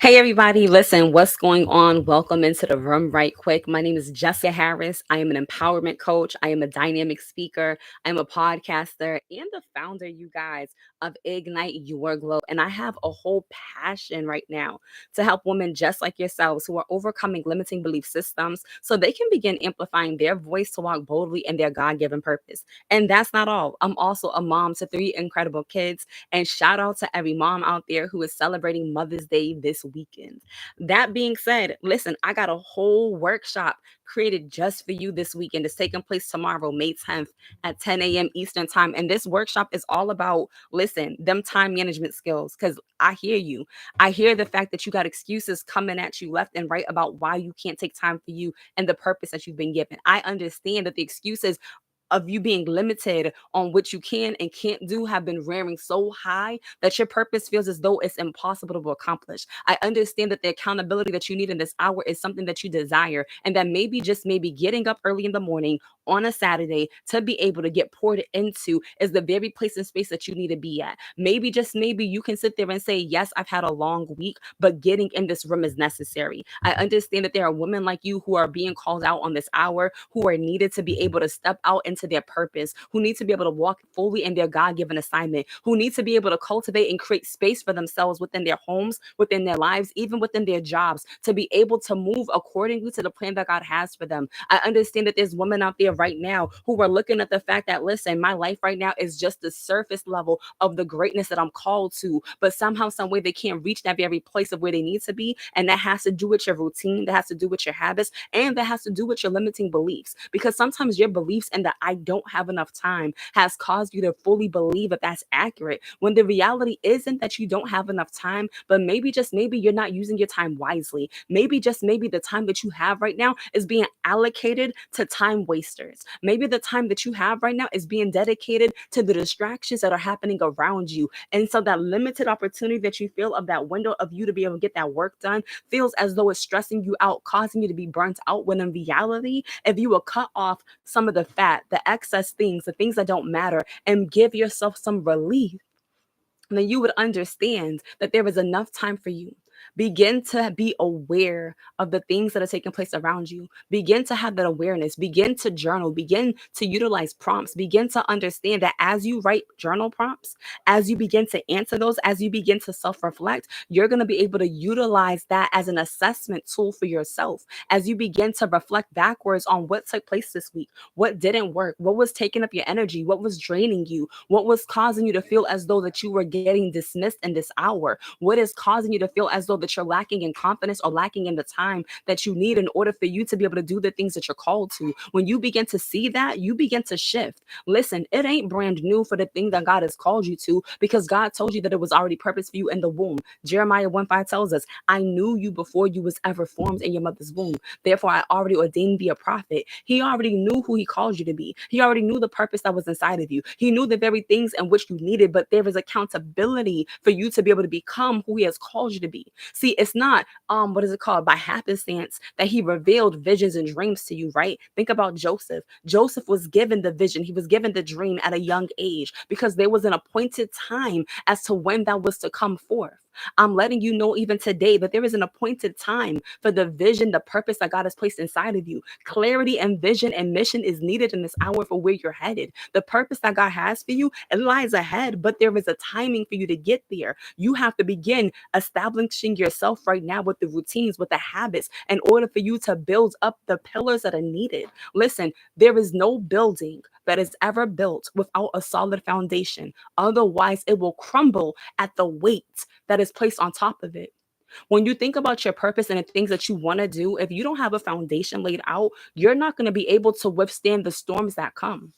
Hey everybody, listen, what's going on? Welcome into the room right quick. My name is Jessica Harris. I am an empowerment coach. I am a dynamic speaker. I am a podcaster and the founder, you guys, of Ignite Your Glow. And I have a whole passion right now to help women just like yourselves who are overcoming limiting belief systems so they can begin amplifying their voice to walk boldly in their God-given purpose. And that's not all. I'm also a mom to three incredible kids. And shout out to every mom out there who is celebrating Mother's Day this weekend. That being said, listen, I got a whole workshop created just for you this weekend. It's taking place tomorrow, May 10th at 10 a.m. Eastern Time. And this workshop is all about, listen, them time management skills. Because I hear you. I hear the fact that you got excuses coming at you left and right about why you can't take time for you and the purpose that you've been given. I understand that the excuses of you being limited on what you can and can't do have been rearing so high that your purpose feels as though it's impossible to accomplish. I understand that the accountability that you need in this hour is something that you desire, and that maybe just maybe getting up early in the morning on a Saturday to be able to get poured into is the very place and space that you need to be at. Maybe just maybe you can sit there and say, yes, I've had a long week, but getting in this room is necessary. I understand that there are women like you who are being called out on this hour, who are needed to be able to step out into their purpose, who need to be able to walk fully in their God-given assignment, who need to be able to cultivate and create space for themselves within their homes, within their lives, even within their jobs, to be able to move accordingly to the plan that God has for them. I understand that there's women out there right now who are looking at the fact that, listen, my life right now is just the surface level of the greatness that I'm called to, but somehow, some way they can't reach that very place of where they need to be. And that has to do with your routine, that has to do with your habits, and that has to do with your limiting beliefs. Because sometimes your beliefs and the I don't have enough time has caused you to fully believe that that's accurate, when the reality isn't that you don't have enough time, but maybe just maybe you're not using your time wisely. Maybe just maybe the time that you have right now is being allocated to time wasters. Maybe the time that you have right now is being dedicated to the distractions that are happening around you. And so that limited opportunity that you feel of that window of you to be able to get that work done feels as though it's stressing you out, causing you to be burnt out, when in reality, if you will cut off some of the fat, the excess things, the things that don't matter, and give yourself some relief, then you would understand that there is enough time for you. Begin to be aware of the things that are taking place around you. Begin to have that awareness. Begin to journal. Begin to utilize prompts. Begin to understand that as you write journal prompts, as you begin to answer those, as you begin to self reflect, you're going to be able to utilize that as an assessment tool for yourself. As you begin to reflect backwards on what took place this week, what didn't work, what was taking up your energy, what was draining you, what was causing you to feel as though that you were getting dismissed in this hour, what is causing you to feel as though that you're lacking in confidence or lacking in the time that you need in order for you to be able to do the things that you're called to. When you begin to see that, you begin to shift. Listen, it ain't brand new for the thing that God has called you to, because God told you that it was already purpose for you in the womb. Jeremiah 1:5 tells us, I knew you before you was ever formed in your mother's womb. Therefore, I already ordained thee a prophet. He already knew who he called you to be. He already knew the purpose that was inside of you. He knew the very things in which you needed, but there is accountability for you to be able to become who he has called you to be. See, it's not what is it called, by happenstance that he revealed visions and dreams to you, right? Think about Joseph. Joseph was given the vision, he was given the dream at a young age, because there was an appointed time as to when that was to come forth. I'm letting you know even today that there is an appointed time for the vision, the purpose that God has placed inside of you. Clarity and vision and mission is needed in this hour for where you're headed. The purpose that God has for you, it lies ahead, but there is a timing for you to get there. You have to begin establishing yourself right now with the routines, with the habits, in order for you to build up the pillars that are needed. Listen, there is no building that is ever built without a solid foundation. Otherwise, it will crumble at the weight that is placed on top of it. When you think about your purpose and the things that you want to do, if you don't have a foundation laid out, you're not going to be able to withstand the storms that come.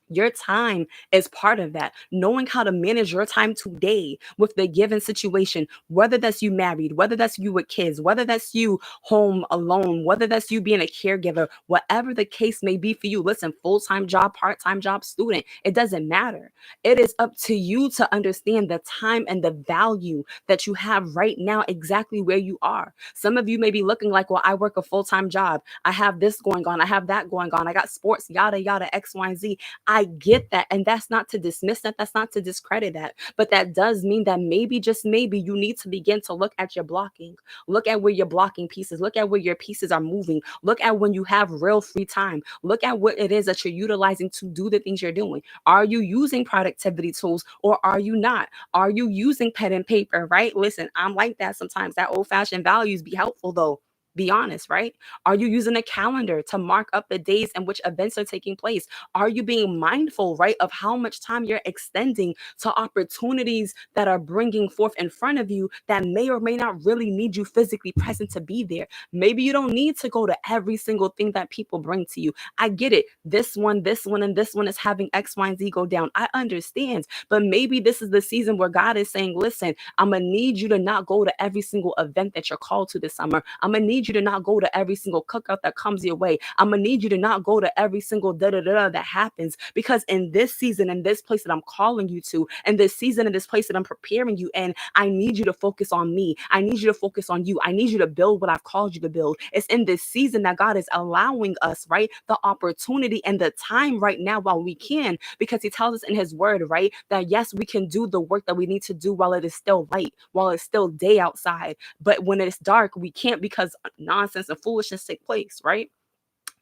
Your time is part of that. Knowing how to manage your time today with the given situation, whether that's you married, whether that's you with kids, whether that's you home alone, whether that's you being a caregiver, whatever the case may be for you. Listen, full time job, part time job, student, it doesn't matter. It is up to you to understand the time and the value that you have right now, exactly where you are. Some of you may be looking like, well, I work a full time job. I have this going on. I have that going on. I got sports, yada, yada, X, Y, and Z. I get that. And that's not to dismiss that. That's not to discredit that. But that does mean that maybe, just maybe, you need to begin to look at your blocking. Look at where you're blocking pieces. Look at where your pieces are moving. Look at when you have real free time. Look at what it is that you're utilizing to do the things you're doing. Are you using productivity tools or are you not? Are you using pen and paper, right? Listen, I'm like that sometimes. That old fashioned values be helpful though. Be honest, right? Are you using a calendar to mark up the days in which events are taking place? Are you being mindful, right, of how much time you're extending to opportunities that are bringing forth in front of you that may or may not really need you physically present to be there? Maybe you don't need to go to every single thing that people bring to you. I get it. This one, and this one is having X, Y, and Z go down. I understand. But maybe this is the season where God is saying, listen, I'm going to need you to not go to every single event that you're called to this summer. I'm going to need you to not go to every single cookout that comes your way. I'm going to need you to not go to every single da da da that happens, because in this season, in this place that I'm calling you to, and this season, in this place that I'm preparing you in, I need you to focus on me. I need you to focus on you. I need you to build what I've called you to build. It's in this season that God is allowing us, right, the opportunity and the time right now while we can, because he tells us in his word, right, that yes, we can do the work that we need to do while it is still light, while it's still day outside. But when it's dark, we can't, because nonsense and foolishness take place, right?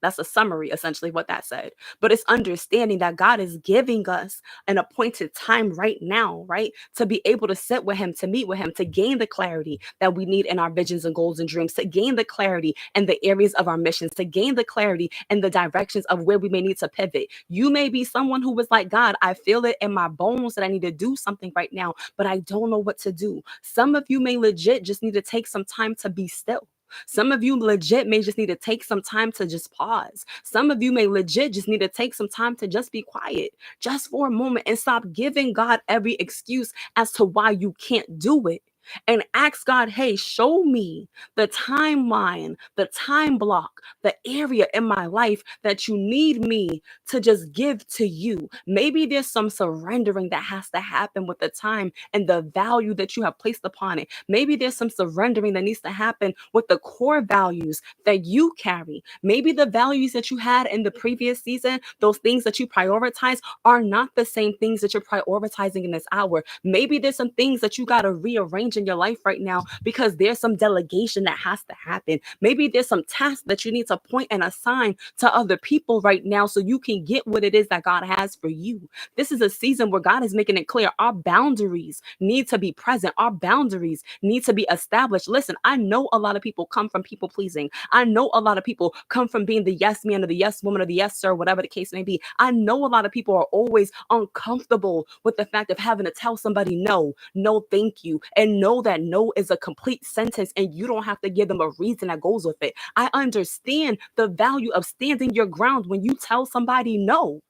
That's a summary, essentially, what that said. But it's understanding that God is giving us an appointed time right now, right? To be able to sit with him, to meet with him, to gain the clarity that we need in our visions and goals and dreams, to gain the clarity in the areas of our missions, to gain the clarity in the directions of where we may need to pivot. You may be someone who was like, God, I feel it in my bones that I need to do something right now, but I don't know what to do. Some of you may legit just need to take some time to be still. Some of you legit may just need to take some time to just pause. Some of you may legit just need to take some time to just be quiet, just for a moment, and stop giving God every excuse as to why you can't do it. And ask God, hey, show me the timeline, the time block, the area in my life that you need me to just give to you. Maybe there's some surrendering that has to happen with the time and the value that you have placed upon it. Maybe there's some surrendering that needs to happen with the core values that you carry. Maybe the values that you had in the previous season, those things that you prioritize, are not the same things that you're prioritizing in this hour. Maybe there's some things that you got to rearrange in your life right now because there's some delegation that has to happen. Maybe there's some tasks that you need to point and assign to other people right now so you can get what it is that God has for you. This is a season where God is making it clear our boundaries need to be present. Our boundaries need to be established. Listen, I know a lot of people come from people pleasing. I know a lot of people come from being the yes man or the yes woman or the yes sir, whatever the case may be. I know a lot of people are always uncomfortable with the fact of having to tell somebody no, no, thank you, and know that no is a complete sentence and you don't have to give them a reason that goes with it. I understand the value of standing your ground when you tell somebody no.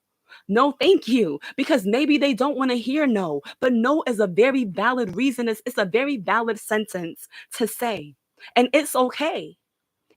No, thank you. Because maybe they don't want to hear no, but no is a very valid reason. It's a very valid sentence to say. And it's okay.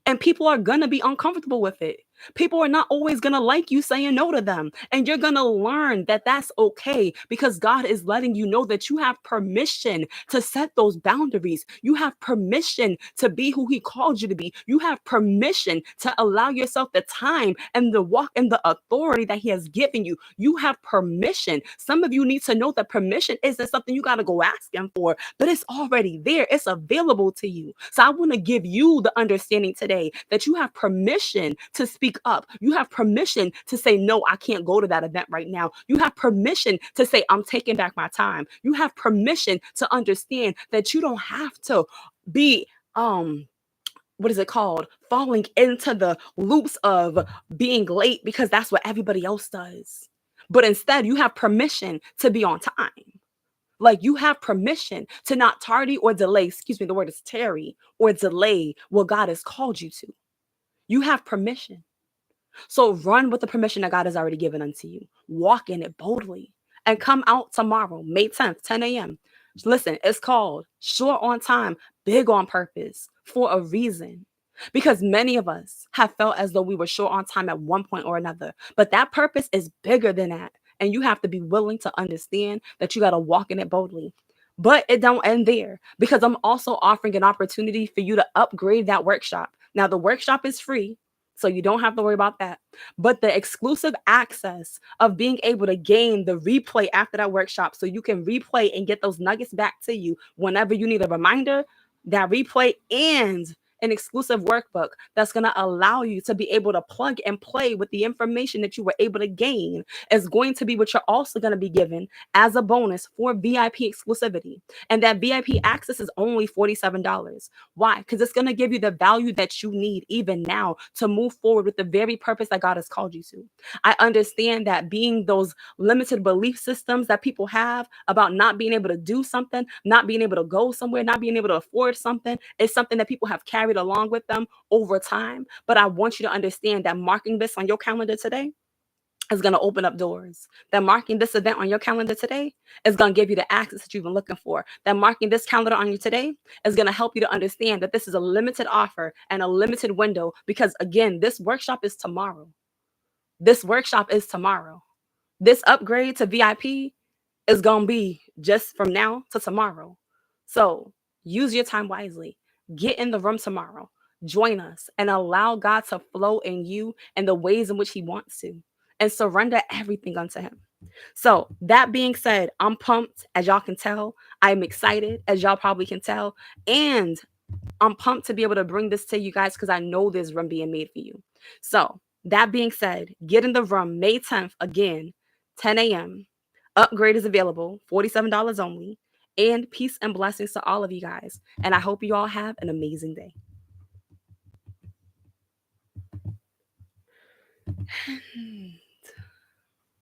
And people are going to be uncomfortable with it. People are not always going to like you saying no to them. And you're going to learn that that's okay, because God is letting you know that you have permission to set those boundaries. You have permission to be who he called you to be. You have permission to allow yourself the time and the walk in the authority that he has given you. You have permission. Some of you need to know that permission isn't something you got to go asking for, but it's already there. It's available to you. So I want to give you the understanding today that you have permission to speak up. You have permission to say, no, I can't go to that event right now. You have permission to say, I'm taking back my time. You have permission to understand that you don't have to be, what is it called? Falling into the loops of being late because that's what everybody else does. But instead, you have permission to be on time. Like, you have permission to not tardy or delay. Excuse me, the word is tarry or delay what God has called you to. You have permission. So run with the permission that God has already given unto you. Walk in it boldly and come out tomorrow, May 10th, 10 a.m. Listen, it's called Short on Time, Big on Purpose, for a reason. Because many of us have felt as though we were short on time at one point or another. But that purpose is bigger than that. And you have to be willing to understand that you got to walk in it boldly. But it don't end there, because I'm also offering an opportunity for you to upgrade that workshop. Now, the workshop is free. So you don't have to worry about that. But the exclusive access of being able to gain the replay after that workshop so you can replay and get those nuggets back to you whenever you need a reminder, that replay and an exclusive workbook that's going to allow you to be able to plug and play with the information that you were able to gain is going to be what you're also going to be given as a bonus for VIP exclusivity. And that VIP access is only $47. Why? Because it's going to give you the value that you need even now to move forward with the very purpose that God has called you to. I understand that being those limited belief systems that people have about not being able to do something, not being able to go somewhere, not being able to afford something is something that people have carried along with them over time. But I want you to understand that marking this on your calendar today is going to open up doors. That marking this event on your calendar today is going to give you the access that you've been looking for. That marking this calendar on you today is going to help you to understand that this is a limited offer and a limited window because, again, this workshop is tomorrow. This workshop is tomorrow. This upgrade to VIP is going to be just from now to tomorrow. So use your time wisely. Get in the room tomorrow. Join us and allow God to flow in you in the ways in which He wants to and surrender everything unto Him. So, that being said, I'm pumped, as y'all can tell. I'm excited, as y'all probably can tell. And I'm pumped to be able to bring this to you guys because I know there's room being made for you. So, that being said, get in the room May 10th, again, 10 a.m. Upgrade is available, $47 only. And peace and blessings to all of you guys. And I hope you all have an amazing day.